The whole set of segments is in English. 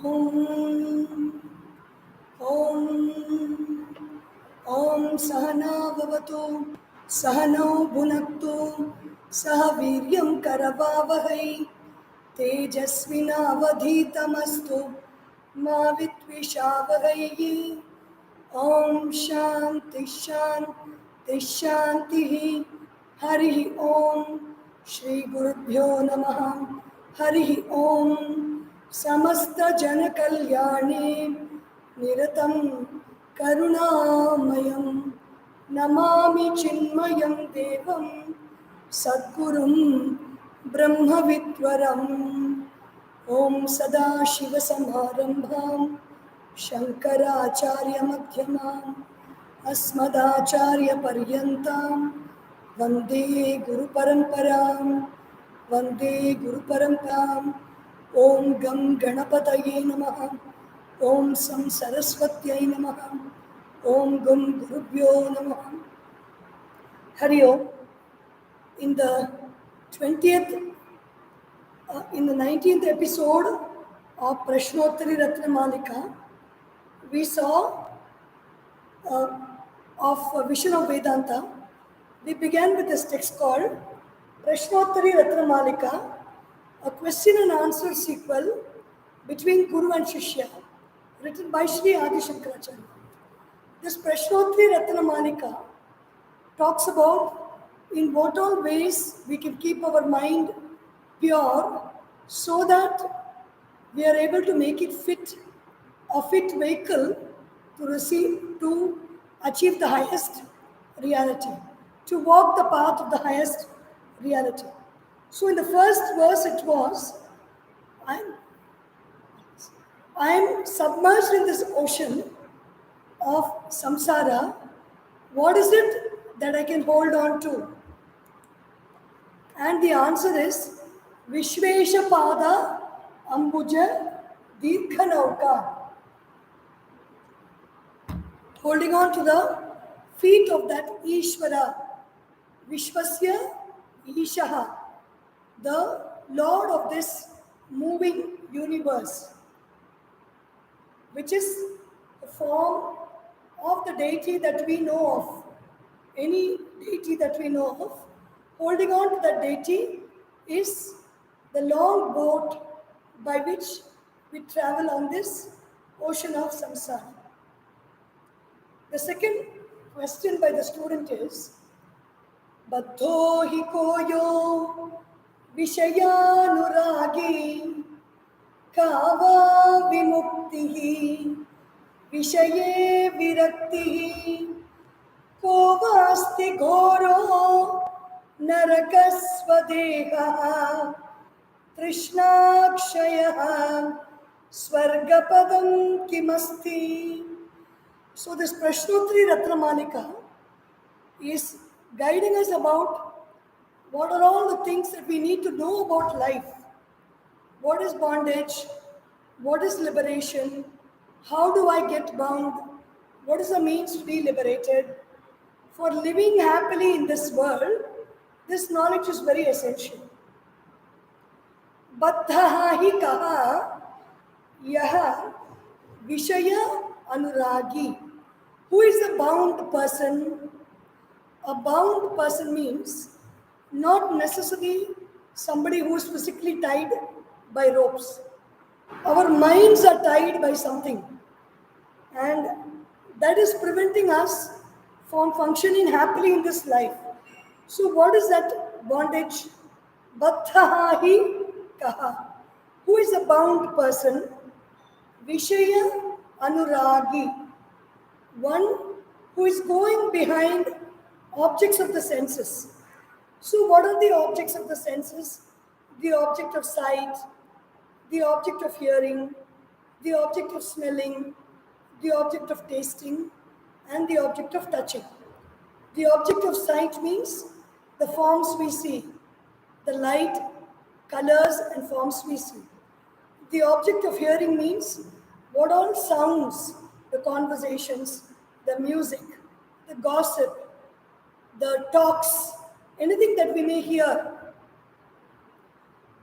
Om Om Om Sahana Bhavatu Sahano Bhunaktu Saha Viryam Karavavahai Tejasvinavadhitamastu Ma Vitvishavahai. Om Shanti Shanti Shanti. Hari Om Shri Gurubhyo Namaha. Hari Om Samasta Jana Kalyani Niratam Karunamayam Namami Chinmayam Devam Sadgurum Brahma Vitvaram. Om Sada Shiva Samarambham Sankaracharya Madhyamam Asmadacharya Paryantam Vande Guru Paramparam Vande Guru Paramparam. Om Gam Ganapataye Namaha. Om Sam Saraswatyai Namaha. Om Gam Gurubhyo Namaha. Hari Om. In the 19th episode of Prashnottari Ratna Malika, we saw of Vision of Vedanta. We began with this text called Prashnottari Ratna Malika, a question and answer sequel between Guru and Shishya, written by Sri Adi Sankaracharya. This Prashnottari Ratna Malika talks about in what all ways we can keep our mind pure so that we are able to make it a fit vehicle to achieve the highest reality, to walk the path of the highest reality. So in the first verse it was, I'm submerged in this ocean of samsara. What is it that I can hold on to? And the answer is Vishvesha Pada Ambuja Dirghanauka. Holding on to the feet of that Ishvara, Vishvasya Ishaha, the Lord of this moving universe, which is the form of the deity that we know of, any deity that we know of. Holding on to that deity is the long boat by which we travel on this ocean of samsara. The second question by the student is, Baddho hi koyo vishayanuragi kava vimuktihi vishaye viraktihi kovasti ghoro narakasvadeha Trishnakshayaha Swargapadam Kimasti. So this Prashnottari Ratna Malika is guiding us about what are all the things that we need to know about life. What is bondage? What is liberation? How do I get bound? What is the means to be liberated? For living happily in this world, this knowledge is very essential. Baddhaha hi kaha yaha vishaya anuragi. Who is a bound person? A bound person means not necessarily somebody who is physically tied by ropes. Our minds are tied by something, and that is preventing us from functioning happily in this life. So what is that bondage? Baddhaha hi kaha. Who is a bound person? Vishaya anuragi. One who is going behind objects of the senses. So what are the objects of the senses? The object of sight, the object of hearing, the object of smelling, the object of tasting, and the object of touching. The object of sight means the forms we see, the light, colors, and forms we see. The object of hearing means what all sounds, the conversations, the music, the gossip, the talks, anything that we may hear.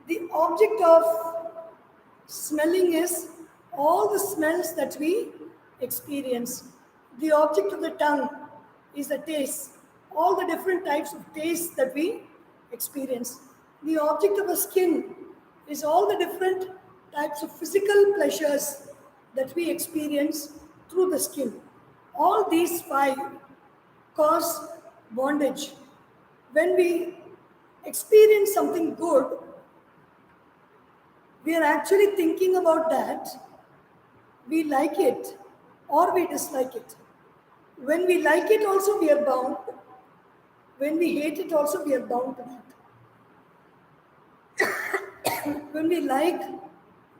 The object of smelling is all the smells that we experience. The object of the tongue is the taste, all the different types of tastes that we experience. The object of the skin is all the different types of physical pleasures that we experience through the skin. All these five cause bondage. When we experience something good, we are actually thinking about that. We like it or we dislike it. When we like it, also we are bound. When we hate it, also we are bound to that. When we like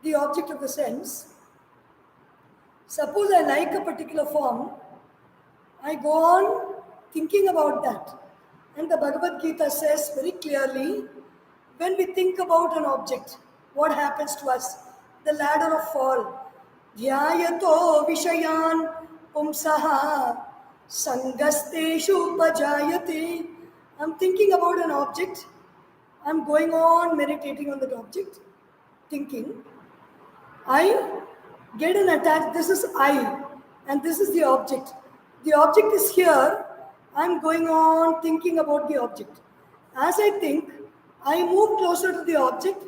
the object of the sense, suppose I like a particular form, I go on thinking about that. And the Bhagavad Gita says very clearly, when we think about an object, what happens to us? The ladder of fall. Dhyayato vishayan pumsaha sangasteshu pajayate. I'm thinking about an object. I'm going on meditating on that object, thinking. I get an attach. This is I, and this is the object. The object is here. I'm going on thinking about the object. As I think, I move closer to the object.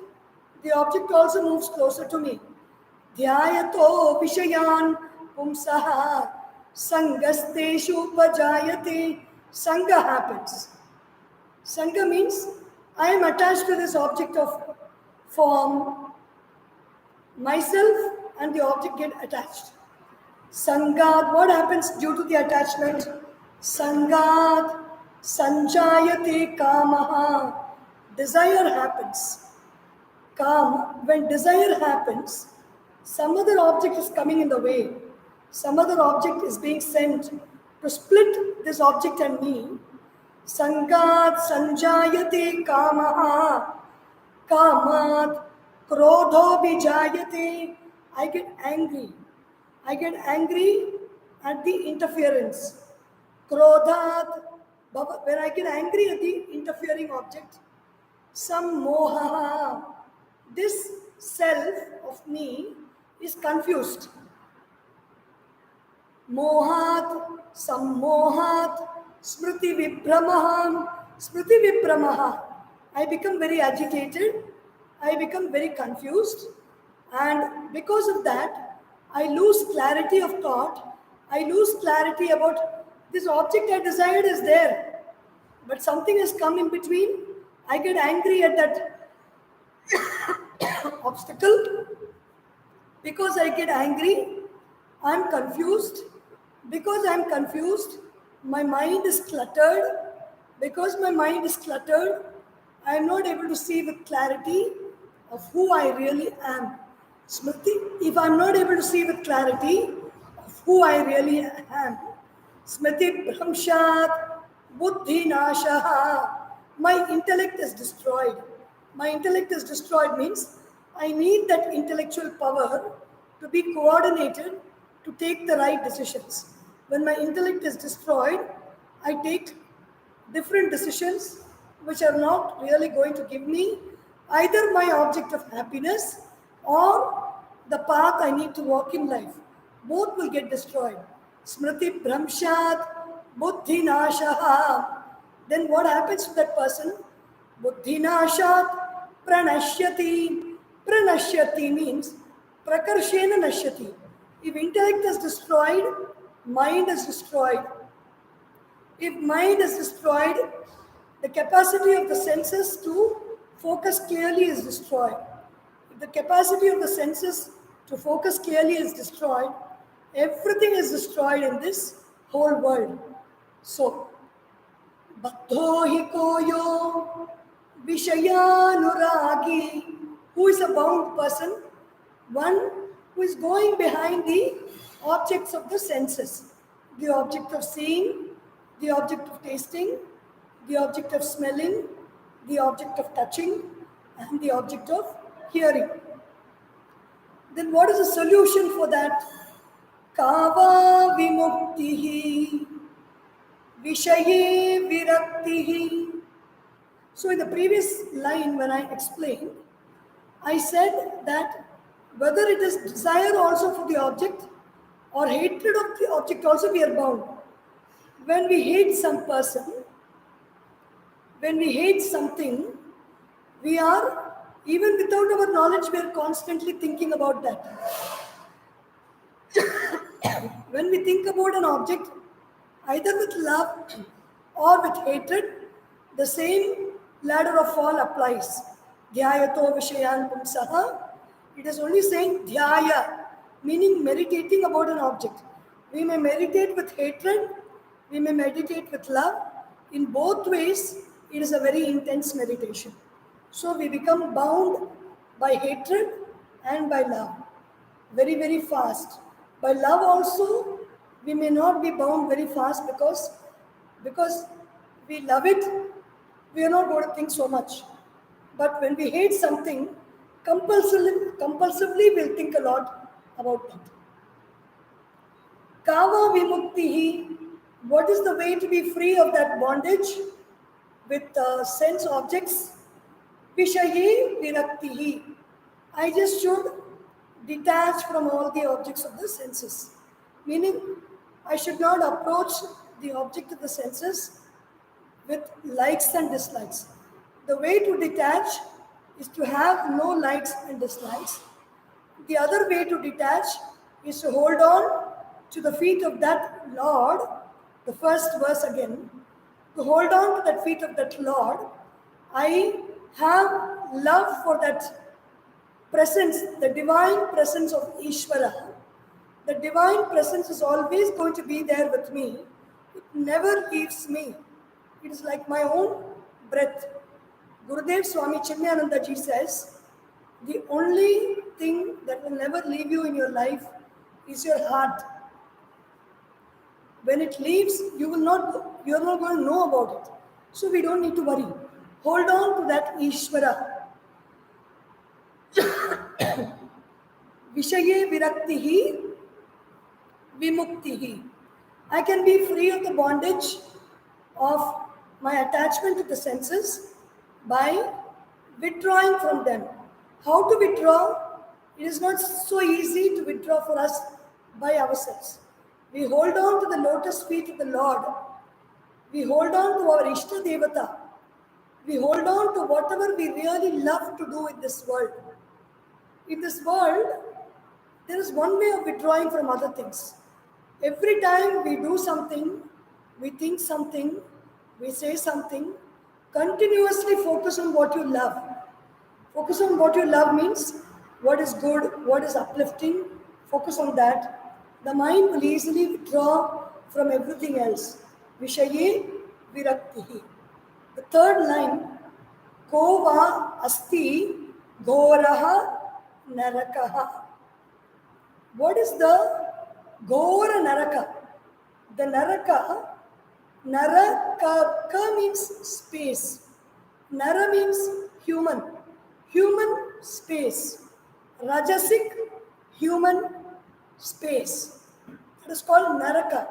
The object also moves closer to me. Dhyayato vishayan pumsaha sangasteshu pajayate. Sangha happens. Sangha means I am attached to this object of form. Myself and the object get attached. Sangat, what happens due to the attachment? Sangat, sanjayate kamaha. Desire happens. Kam, when desire happens, some other object is coming in the way. Some other object is being sent to split this object and me. Sangat, sanjayate kamaha. Kamat, krodho bijayate. I get angry. I get angry at the interference. Krodhat, when I get angry at the interfering object. Some moha. This self of me is confused. Mohat, some mohat, smriti vibramaham. Smriti vibramaha. I become very agitated. I become very confused. And because of that, I lose clarity of thought. I lose clarity about this object I desired is there. But something has come in between. I get angry at that obstacle. Because I get angry, I'm confused. Because I'm confused, my mind is cluttered. Because my mind is cluttered, I am not able to see with clarity of who I really am. Smriti, if I'm not able to see with clarity of who I really am, Smriti Bhramshat Buddhi Nashaha, my intellect is destroyed. My intellect is destroyed means I need that intellectual power to be coordinated to take the right decisions. When my intellect is destroyed, I take different decisions which are not really going to give me either my object of happiness or the path I need to walk in life. Both will get destroyed. Smriti Bhramshat Buddhi Nashaha. Then what happens to that person? Buddhi Nashat Pranashyati. Pranashyati means Prakarshena Nashyati. If intellect is destroyed, mind is destroyed. If mind is destroyed, the capacity of the senses to focus clearly is destroyed. If the capacity of the senses to focus clearly is destroyed, everything is destroyed in this whole world. So, Baddho hi koyo vishayanuragi. Who is a bound person? One who is going behind the objects of the senses. The object of seeing, the object of tasting, the object of smelling, the object of touching, and the object of hearing. Then what is the solution for that? Kava vimuktihi vishaye viraktihi. So in the previous line when I explained, I said that Whether it is desire also for the object or hatred of the object also we are bound. When we hate some person, when we hate something, we are, even without our knowledge, we are constantly thinking about that. When we think about an object, either with love or with hatred, the same ladder of fall applies. Dhyayato vishayan pumsaha. It is only saying dhyaya, meaning meditating about an object. We may meditate with hatred, we may meditate with love. In both ways, it is a very intense meditation. So we become bound by hatred and by love very, very fast. By love also, we may not be bound very fast because we love it, we are not going to think so much. But when we hate something, compulsively we'll think a lot about that. Kava vimuktihi, what is the way to be free of that bondage with sense objects? Vishaye viraktihi. I just should detach from all the objects of the senses. Meaning, I should not approach the object of the senses with likes and dislikes. The way to detach is to have no likes and dislikes. The other way to detach is to hold on to the feet of that Lord, the first verse again, to hold on to that feet of that Lord. I have love for that presence, the divine presence of Ishvara. The divine presence is always going to be there with me. It never leaves me. It is like my own breath. Gurudev Swami Chinmayananda ji says, the only thing that will never leave you in your life is your heart. When it leaves, you're not going to know about it. So we don't need to worry. Hold on to that Ishvara. Vishaye viraktihi vimuktihi. I can be free of the bondage of my attachment to the senses by withdrawing from them. How to withdraw? It is not so easy to withdraw for us by ourselves. We hold on to the lotus feet of the Lord. We hold on to our Ishta Devata. We hold on to whatever we really love to do in this world. In this world, there is one way of withdrawing from other things. Every time we do something, we think something, we say something, continuously focus on what you love. Focus on what you love means what is good, what is uplifting, focus on that. The mind will easily withdraw from everything else. Vishaye viraktihi. The third line, ko va asti ghoraha narakaha. What is the Gora Naraka? The Naraka means space. Nara means human. Human space. Rajasic, human space. It is called Naraka.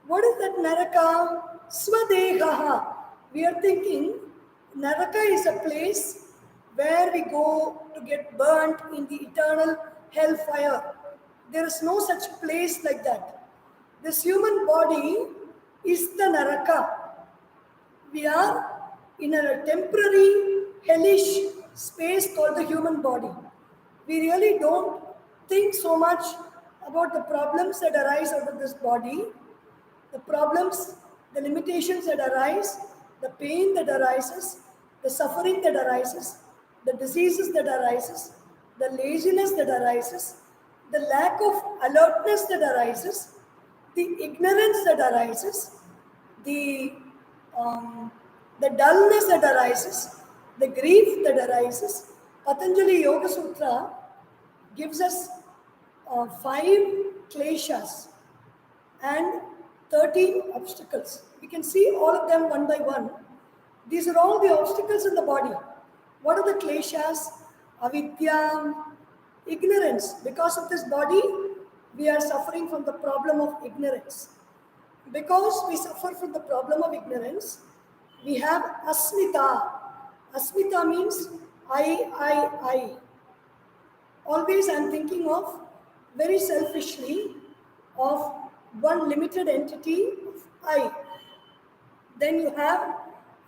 What is that Naraka? Swadehaha. We are thinking Naraka is a place where we go to get burnt in the eternal hellfire. There is no such place like that. This human body is the Naraka. We are in a temporary hellish space called the human body. We really don't think so much about the problems that arise out of this body, the problems, the limitations that arise, the pain that arises, the suffering that arises, the diseases that arises, the laziness that arises, the lack of alertness that arises, the ignorance that arises, the dullness that arises, the grief that arises. Patanjali Yoga Sutra gives us 5 kleshas and 13 obstacles. We can see all of them one by one. These are all the obstacles in the body. What are the kleshas? Avidya, ignorance. Because of this body, we are suffering from the problem of ignorance. Because we suffer from the problem of ignorance, we have asmita. Asmita means I. Always I'm thinking of very selfishly of one limited entity of I. Then you have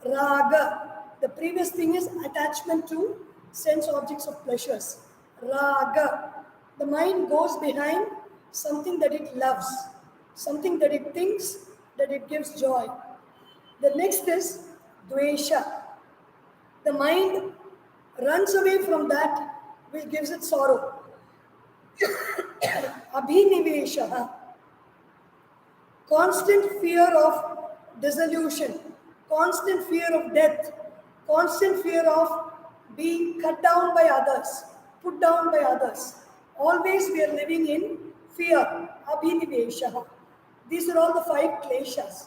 raga. The previous thing is attachment to sense objects of pleasures. Raga. The mind goes behind something that it loves, something that it thinks that it gives joy. The next is dvesha. The mind runs away from that which gives it sorrow. Abhinivesha. Constant fear of dissolution, constant fear of death, constant fear of being cut down by others, put down by others. Always we are living in fear, abhinivesha. These are all the five kleshas.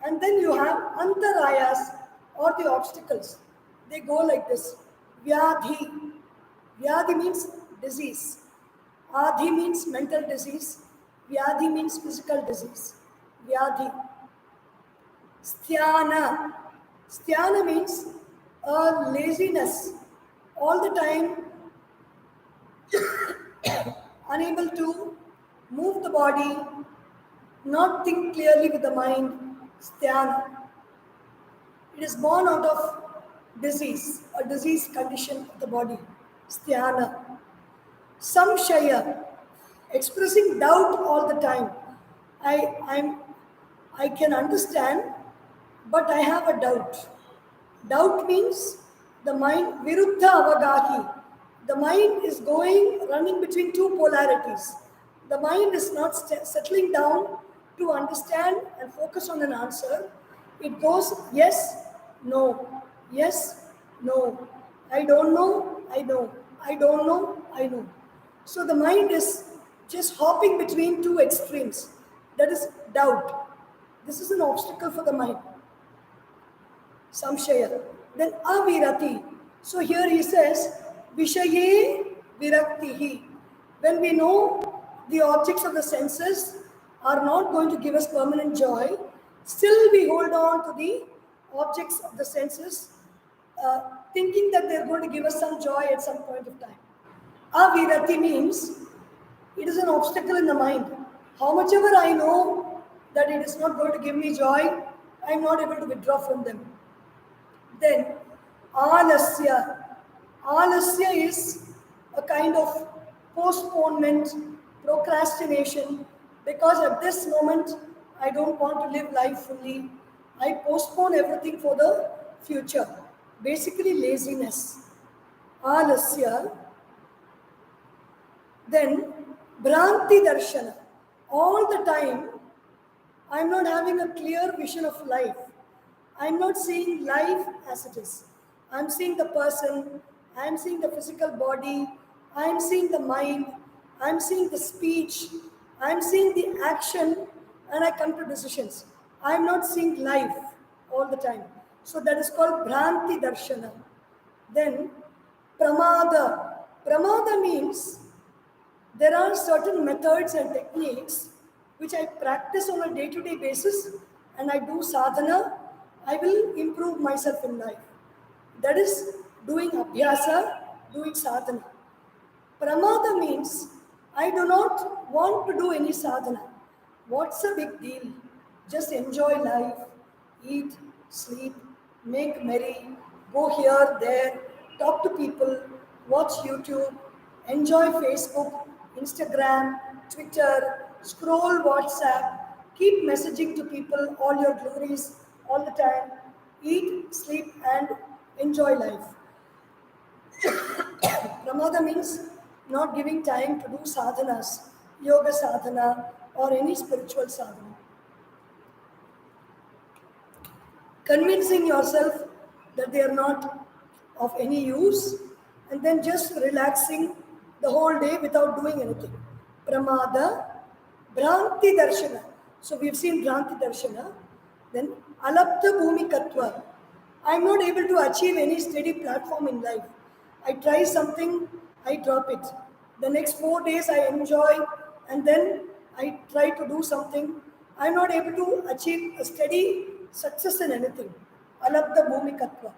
And then you have antarayas or the obstacles. They go like this. Vyadhi. Vyadhi means disease. Adhi means mental disease. Vyadhi means physical disease. Vyadhi. Sthana. Sthana means laziness. All the time unable to move the body, not think clearly with the mind. Sthana. It is born out of disease, a disease condition of the body. Sthana. Samshaya, expressing doubt all the time. I can understand, but I have a doubt. Doubt means the mind viruddha avagahi. The mind is running between two polarities. The mind is not settling down to understand and focus on an answer. It goes yes, no, yes, no. I don't know, I know. I don't know, I know. So the mind is just hopping between two extremes. That is doubt. This is an obstacle for the mind. Samshaya. Then avirati. So here he says, Vishaye viraktihi. When we know the objects of the senses are not going to give us permanent joy, still we hold on to the objects of the senses, thinking that they're going to give us some joy at some point of time. Avirati means it is an obstacle in the mind. How much ever I know that it is not going to give me joy, I am not able to withdraw from them. Then alasya. Alasya is a kind of postponement, procrastination, because at this moment I don't want to live life fully. I postpone everything for the future. Basically laziness. Alasya. Then Bhranti Darshana. All the time, I'm not having a clear vision of life. I'm not seeing life as it is. I'm seeing the person, I'm seeing the physical body, I'm seeing the mind, I'm seeing the speech, I'm seeing the action, and I come to decisions. I'm not seeing life all the time. So that is called Bhranti Darshana. Then Pramada. Pramada means there are certain methods and techniques which I practice on a day-to-day basis, and I do sadhana, I will improve myself in life. That is doing abhyasa, doing sadhana. Pramada means I do not want to do any sadhana. What's a big deal? Just enjoy life, eat, sleep, make merry, go here, there, talk to people, watch YouTube, enjoy Facebook, Instagram, Twitter, scroll WhatsApp, keep messaging to people all your glories all the time, eat, sleep, and enjoy life. Pramada means not giving time to do sadhanas, yoga sadhana, or any spiritual sadhana. Convincing yourself that they are not of any use, and then just relaxing the whole day without doing anything. Pramada, Bhranti Darshana. So we've seen Bhranti Darshana. Then Alapta Bhumikatva. I'm not able to achieve any steady platform in life. I try something, I drop it. The next 4 days I enjoy, and then I try to do something. I'm not able to achieve a steady success in anything. Alapta Bhumikatva.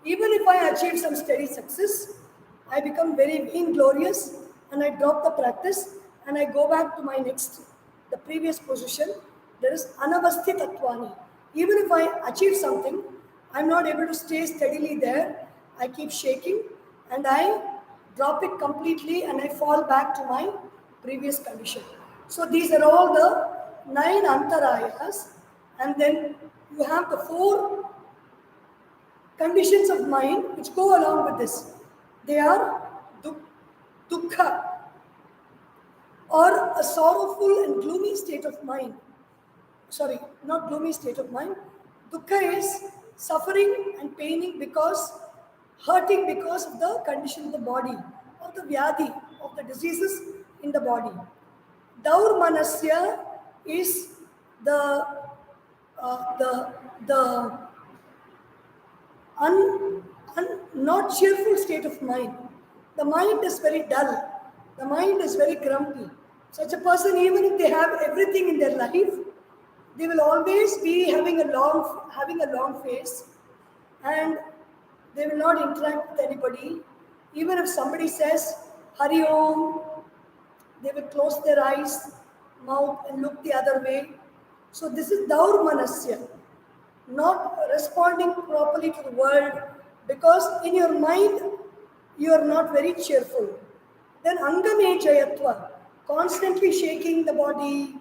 Even if I achieve some steady success, I become very vainglorious and I drop the practice and I go back to the previous position. There is anavasti tatvani. Even if I achieve something, I'm not able to stay steadily there. I keep shaking and I drop it completely and I fall back to my previous condition. So these are all the 9 antarayas, and then you have the 4 conditions of mind which go along with this. They are dukkha, or a sorrowful and gloomy state of mind. Sorry, not gloomy state of mind. Dukkha is suffering and hurting because of the condition of the body, or the vyadhi, of the diseases in the body. Daurmanasya is the the not cheerful state of mind. The mind is very dull. The mind is very grumpy. Such a person, even if they have everything in their life, they will always be having a long face, and they will not interact with anybody. Even if somebody says Hari Om, they will close their eyes, mouth, and look the other way. So this is Daurmanasya, not responding properly to the world, because in your mind you are not very cheerful. Then Angame Jayatva, constantly shaking the body,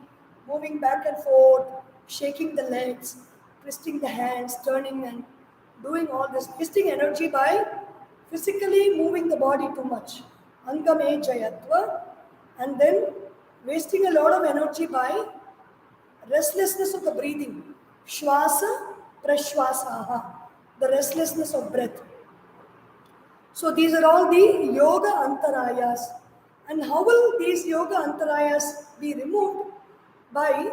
moving back and forth, shaking the legs, twisting the hands, turning and doing all this, wasting energy by physically moving the body too much. Angame Jayatva, and then wasting a lot of energy by restlessness of the breathing. Shwasa, prashwasaha, the restlessness of breath. So these are all the yoga antarayas. And how will these yoga antarayas be removed? By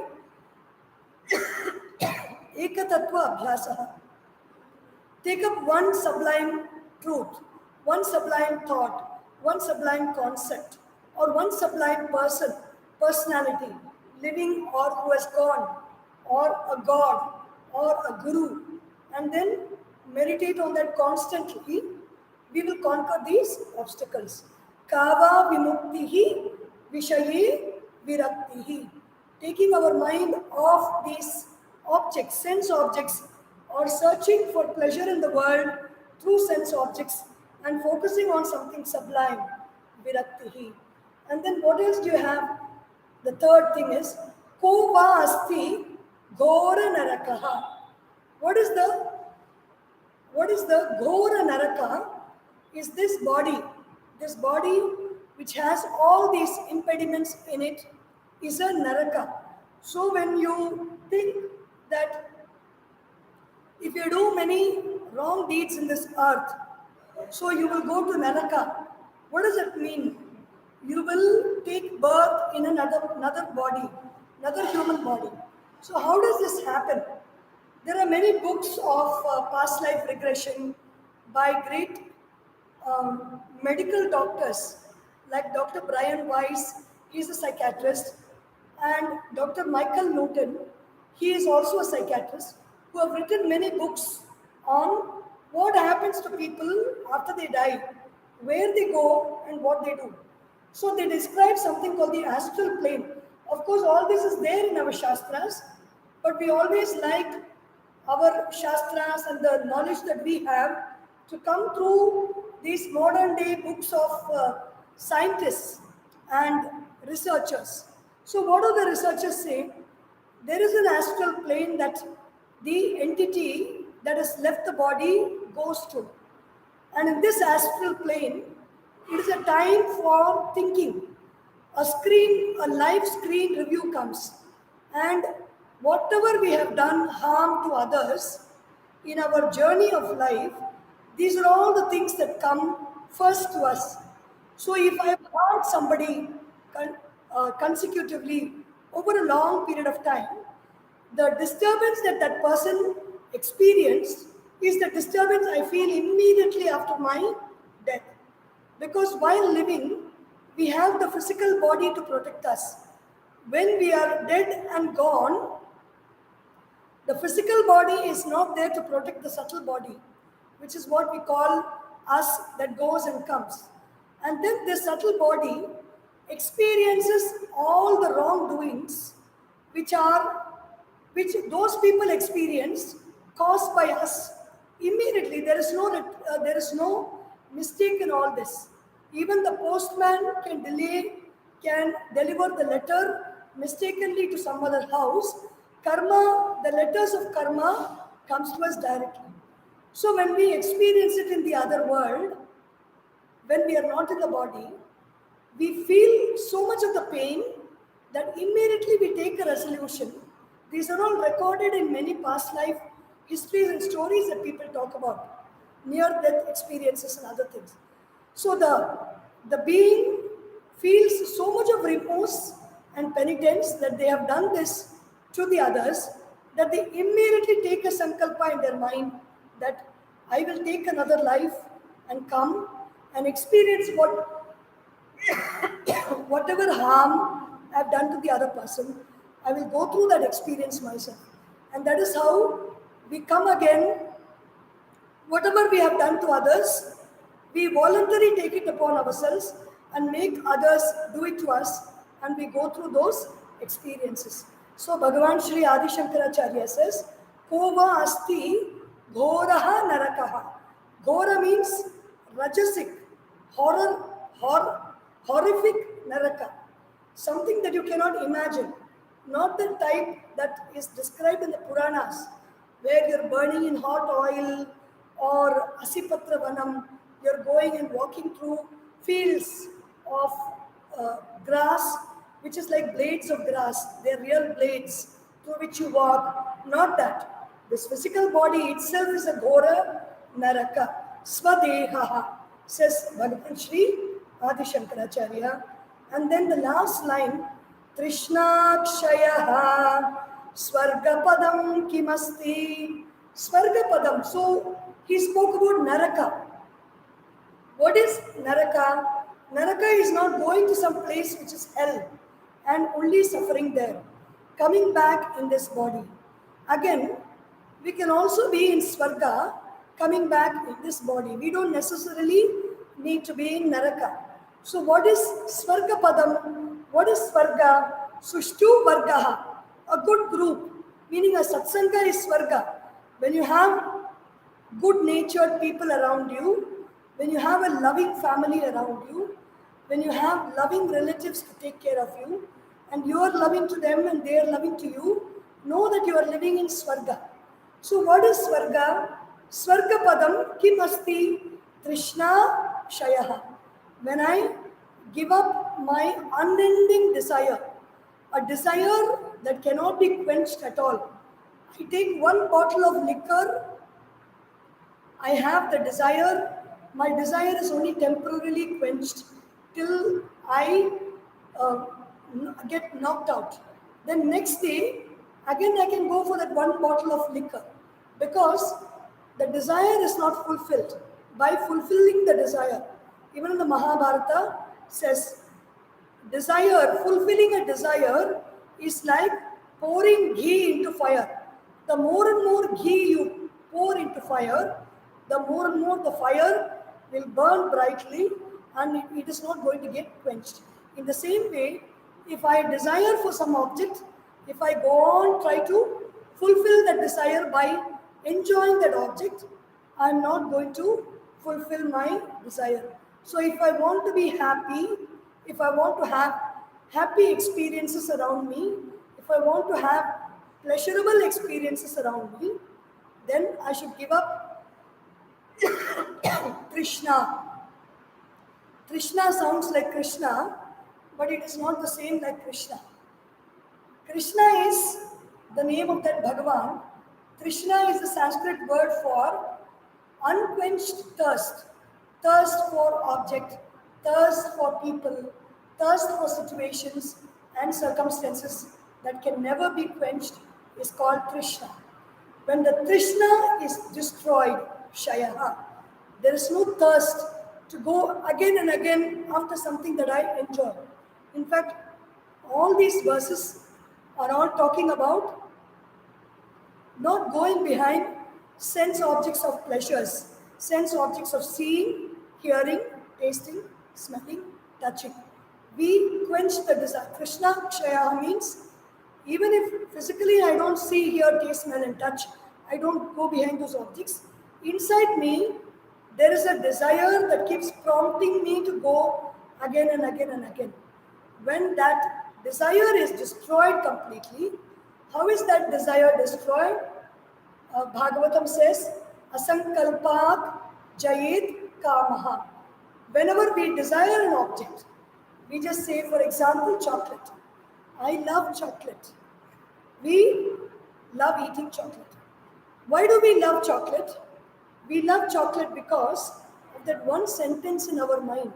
ekatattva abhyasaha. Take up one sublime truth, one sublime thought, one sublime concept, or one sublime personality, living or who has gone, or a god, or a guru, and then meditate on that constantly. We will conquer these obstacles. Kava vimuktihi vishaye viraktihi. Taking our mind off these objects, sense objects, or searching for pleasure in the world through sense objects and focusing on something sublime, viraktihi. And then what else do you have? The third thing is kova asti ghora narakaha. What is the ghora naraka? Is this body. This body which has all these impediments in it is a naraka. So when you think that if you do many wrong deeds in this earth, so you will go to naraka, what does it mean? You will take birth in another body, another human body. So how does this happen? There are many books of past life regression by great medical doctors like Dr. Brian Weiss, he's a psychiatrist, and Dr. Michael Newton, he is also a psychiatrist, who have written many books on what happens to people after they die, where they go and what they do. So they describe something called the astral plane. Of course, all this is there in our Shastras, but we always like our Shastras and the knowledge that we have to come through these modern day books of scientists and researchers. So what do the researchers say? There is an astral plane that the entity that has left the body goes to. And in this astral plane, it is a time for thinking. A live screen review comes. And whatever we have done harm to others in our journey of life, these are all the things that come first to us. So if I have harmed somebody consecutively over a long period of time, the disturbance that that person experienced is the disturbance I feel immediately after my death. Because while living, we have the physical body to protect us. When we are dead and gone, the physical body is not there to protect the subtle body, which is what we call us that goes and comes. And then this subtle body experiences all the wrongdoings which those people experienced caused by us. Immediately there is no mistake in all this. Even the postman can deliver the letter mistakenly to some other house. Karma, the letters of karma comes to us directly. So when we experience it in the other world, when we are not in the body, we feel so much of the pain that immediately we take a resolution. These are all recorded in many past life histories and stories that people talk about, near death experiences and other things. So the being feels so much of remorse and penitence that they have done this to the others, that they immediately take a sankalpa in their mind that I will take another life and come and experience whatever harm I've done to the other person, I will go through that experience myself. And that is how we come again. Whatever we have done to others, we voluntarily take it upon ourselves and make others do it to us, and we go through those experiences. So Bhagavan Shri Adi Sankaracharya says, Kova asti ghoraha narakaha. Ghora means rajasic, horrific naraka. Something that you cannot imagine. Not the type that is described in the Puranas, where you're burning in hot oil or Asipatra Vanam, you're going and walking through fields of grass, which is like blades of grass. They're real blades through which you walk. Not that. This physical body itself is a Ghora Naraka. Svadehaha, says Bhagavan Shri Adi Shankaracharya. And then the last line, Trishnakshayaha Swargapadam Kimasti. Swargapadam. So he spoke about Naraka. What is Naraka? Naraka is not going to some place which is hell and only suffering there, coming back in this body. Again, we can also be in Swarga, coming back in this body. We don't necessarily need to be in Naraka. So what is Swarga Padam? What is Swarga? Sushtu Vargaha, a good group, meaning a satsanga is Swarga. When you have good-natured people around you, when you have a loving family around you, when you have loving relatives to take care of you, and you are loving to them and they are loving to you, know that you are living in Swarga. So what is Swarga? Swarga Padam Kim Asti Trishna Shayaha. When I give up my unending desire, a desire that cannot be quenched at all. I take one bottle of liquor, I have the desire, my desire is only temporarily quenched till I get knocked out. Then next day, again I can go for that one bottle of liquor, because the desire is not fulfilled. By fulfilling the desire, even in the Mahabharata says, fulfilling a desire is like pouring ghee into fire. The more and more ghee you pour into fire, the more and more the fire will burn brightly and it is not going to get quenched. In the same way, if I desire for some object, if I go on try to fulfill that desire by enjoying that object, I am not going to fulfill my desire. So if I want to be happy, if I want to have happy experiences around me, if I want to have pleasurable experiences around me, then I should give up Krishna. Krishna sounds like Krishna, but it is not the same like Krishna. Krishna is the name of that Bhagavan. Krishna is the Sanskrit word for unquenched thirst. Thirst for object, thirst for people, thirst for situations and circumstances that can never be quenched is called Trishna. When the Trishna is destroyed, Shayaha, there is no thirst to go again and again after something that I enjoy. In fact, all these verses are all talking about not going behind sense objects of pleasures, sense objects of seeing, hearing, tasting, smelling, touching. We quench the desire. Krishna Kshaya means even if physically I don't see, hear, taste, smell, and touch, I don't go behind those objects. Inside me, there is a desire that keeps prompting me to go again and again and again. When that desire is destroyed completely, how is that desire destroyed? Bhagavatam says, Asankalpat Jayet Kamaha. Whenever we desire an object, we just say, for example, chocolate. I love chocolate. We love eating chocolate. Why do we love chocolate? We love chocolate because of that one sentence in our mind.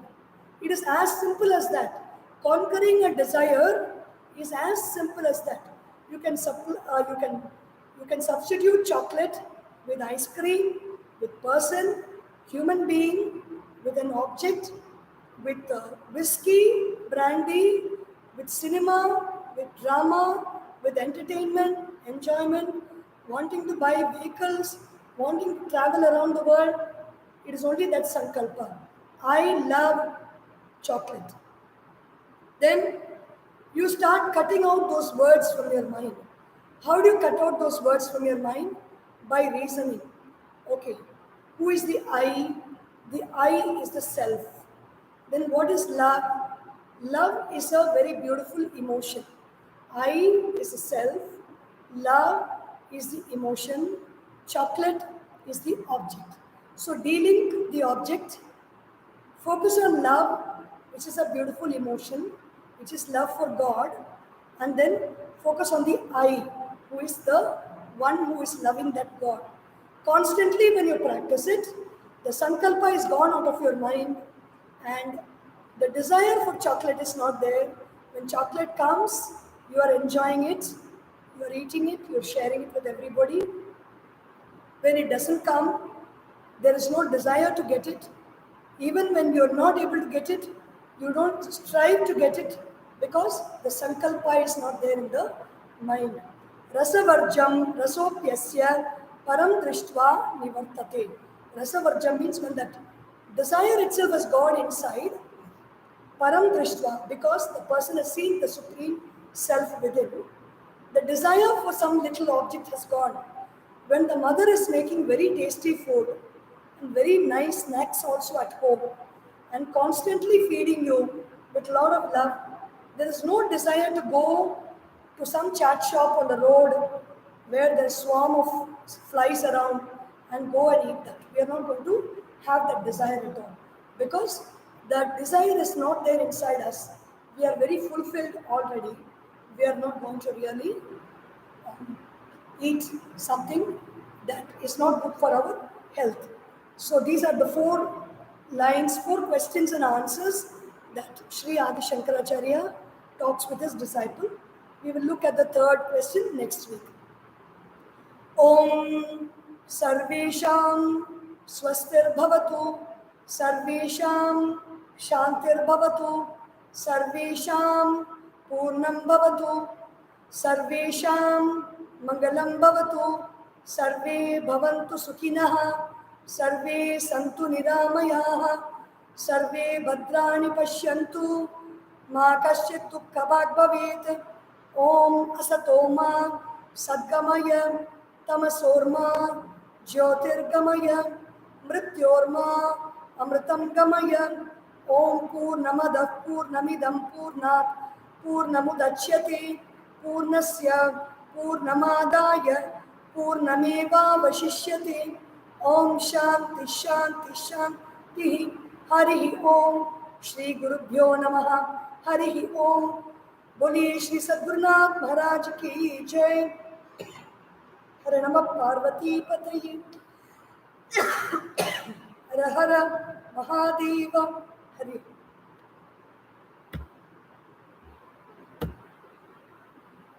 It is as simple as that. Conquering a desire is as simple as that. You can substitute chocolate with ice cream, with person, human being, with an object, with whiskey, brandy, with cinema, with drama, with entertainment, enjoyment, wanting to buy vehicles, wanting to travel around the world. It is only that sankalpa. I love chocolate. Then you start cutting out those words from your mind. How do you cut out those words from your mind? By reasoning. Okay, who is the I? The I is the self. Then what is love? Love is a very beautiful emotion. I is the self. Love is the emotion. Chocolate is the object. So dealing the object, focus on love, which is a beautiful emotion, which is love for God, and then focus on the I, who is the one who is loving that God. Constantly, when you practice it, the sankalpa is gone out of your mind, and the desire for chocolate is not there. When chocolate comes, you are enjoying it, you are eating it, you are sharing it with everybody. When it doesn't come, there is no desire to get it. Even when you are not able to get it, you don't strive to get it because the sankalpa is not there in the mind. Rasavarjam rasopyasya param drishtva nivartate. Rasavarjam means when that desire itself has gone inside, param drishtva, because the person has seen the supreme self within. The desire for some little object has gone. When the mother is making very tasty food and very nice snacks also at home and constantly feeding you with a lot of love, there is no desire to go to some chat shop on the road where there's swarm of flies around and go and eat that. We are not going to have that desire at all because that desire is not there inside us. We are very fulfilled already. We are not going to really eat something that is not good for our health. So these are the four lines, four questions and answers that Sri Adi Sankaracharya talks with his disciple. We will look at the third question next week. Om Sarvesham Swastir Bhavatu Sarvesham Shantir Bhavatu Sarvesham Purnam Bhavatu Sarvesham Mangalam Bhavatu Sarve Bhavantu Sukhinah Sarve Santu Niramayah Sarve Bhadrani Pashyantu Ma Kasyit Dukkha Bhag Bhavet Om Asatoma Sadgamaya Tamasorma Jyotirgamaya Mrityorma Amritam Gamaya Om Purnamadav Purnamidam Purnat Purnamudachyate Purnasya Purnamadaya Purnameva Vashishyate Om Shanti Shanti Shanti Harihi Om Shri Gurubhyo Namaha Harihi Om बोलिए श्री सद्गुरुनाथ महाराज की जय। हर नमः पार्वती पतये हर हर महादेव हरि।